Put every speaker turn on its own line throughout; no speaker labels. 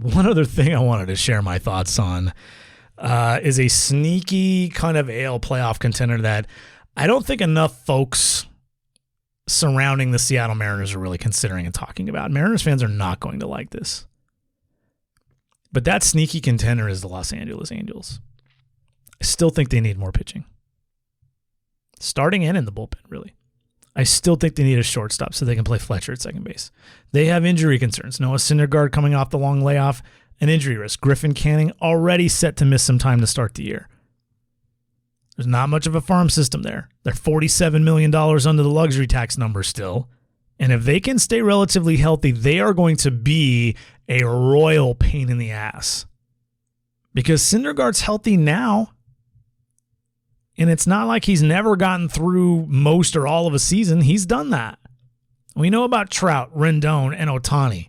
One other thing I wanted to share my thoughts on is a sneaky kind of AL playoff contender that I don't think enough folks surrounding the Seattle Mariners are really considering and talking about. Mariners fans are not going to like this. But that sneaky contender is the Los Angeles Angels. I still think they need more pitching. Starting and in the bullpen, really. I still think they need a shortstop so they can play Fletcher at second base. They have injury concerns. Noah Syndergaard coming off the long layoff, an injury risk. Griffin Canning already set to miss some time to start the year. There's not much of a farm system there. They're $47 million under the luxury tax number still. And if they can stay relatively healthy, they are going to be a royal pain in the ass. Because Syndergaard's healthy now. And it's not like he's never gotten through most or all of a season. He's done that. We know about Trout, Rendon, and Ohtani.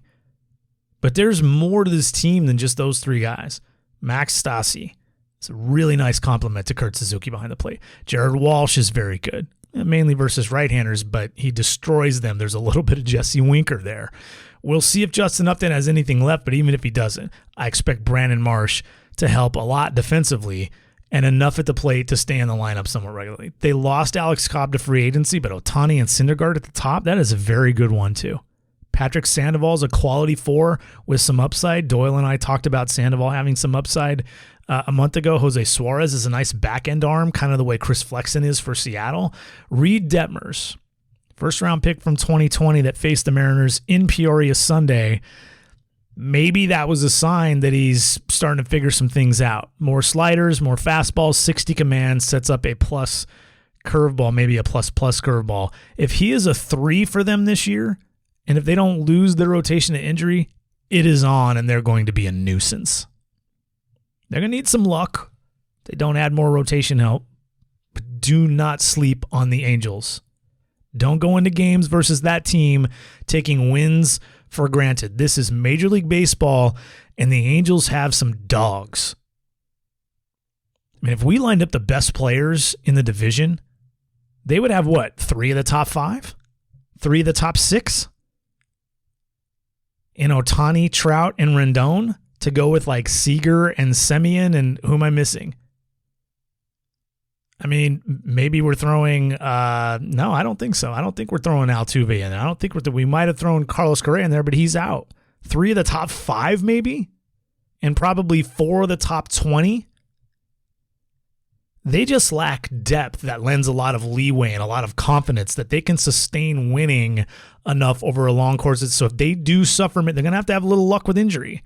But there's more to this team than just those three guys. Max Stassi. It's a really nice compliment to Kurt Suzuki behind the plate. Jared Walsh is very good, mainly versus right-handers, but he destroys them. There's a little bit of Jesse Winker there. We'll see if Justin Upton has anything left, but even if he doesn't, I expect Brandon Marsh to help a lot defensively and enough at the plate to stay in the lineup somewhat regularly. They lost Alex Cobb to free agency, but Ohtani and Syndergaard at the top, that is a very good one too. Patrick Sandoval's a quality 4 with some upside. Doyle and I talked about Sandoval having some upside a month ago. Jose Suarez is a nice back-end arm, kind of the way Chris Flexen is for Seattle. Reed Detmers, first-round pick from 2020 that faced the Mariners in Peoria Sunday. Maybe that was a sign that he's starting to figure some things out. More sliders, more fastballs, 60 command, sets up a plus curveball, maybe a plus curveball. If he is a 3 for them this year, and if they don't lose their rotation to injury, it is on and they're going to be a nuisance. They're going to need some luck. They don't add more rotation help. But do not sleep on the Angels. Don't go into games versus that team taking wins for granted. This is Major League Baseball, and the Angels have some dogs. I mean, if we lined up the best players in the division, they would have what? 3 of the top 5? 3 of the top 6? In Ohtani, Trout, and Rendon to go with like Seager and Semien, and who am I missing? I mean, maybe we're throwing, no, I don't think so. I don't think we're throwing Altuve in there. I don't think we might have thrown Carlos Correa in there, but he's out. 3 of the top 5 maybe, and probably 4 of the top 20. They just lack depth that lends a lot of leeway and a lot of confidence that they can sustain winning enough over a long course. So if they do suffer, they're going to have a little luck with injury.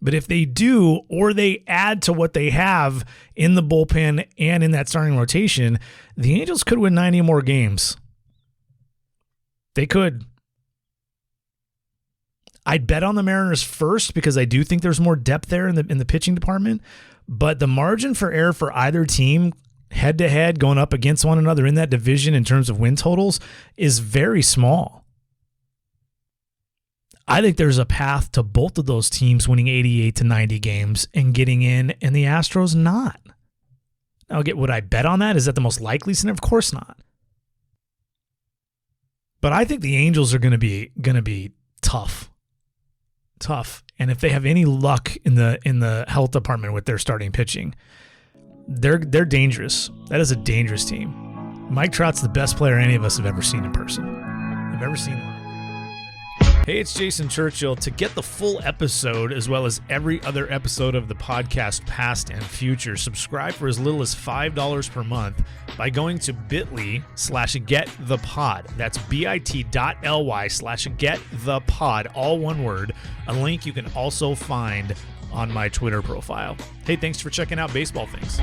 But if they do, or they add to what they have in the bullpen and in that starting rotation, the Angels could win 90 more games. They could. I'd bet on the Mariners first because I do think there's more depth there in the pitching department. But the margin for error for either team, head-to-head, going up against one another in that division in terms of win totals, is very small. I think there's a path to both of those teams winning 88 to 90 games and getting in, and the Astros not. Now, would I bet on that? Is that the most likely scenario? Of course not. But I think the Angels are going to be tough. And if they have any luck in the health department with their starting pitching, they're dangerous. That is a dangerous team. Mike Trout's the best player any of us have ever seen in person. I've ever seen live. Hey, it's Jason Churchill. To get the full episode, as well as every other episode of the podcast, past and future, subscribe for as little as $5 per month by going to bit.ly/getthepod. That's bit.ly/getthepod, all one word. A link you can also find on my Twitter profile. Hey, thanks for checking out Baseball Things.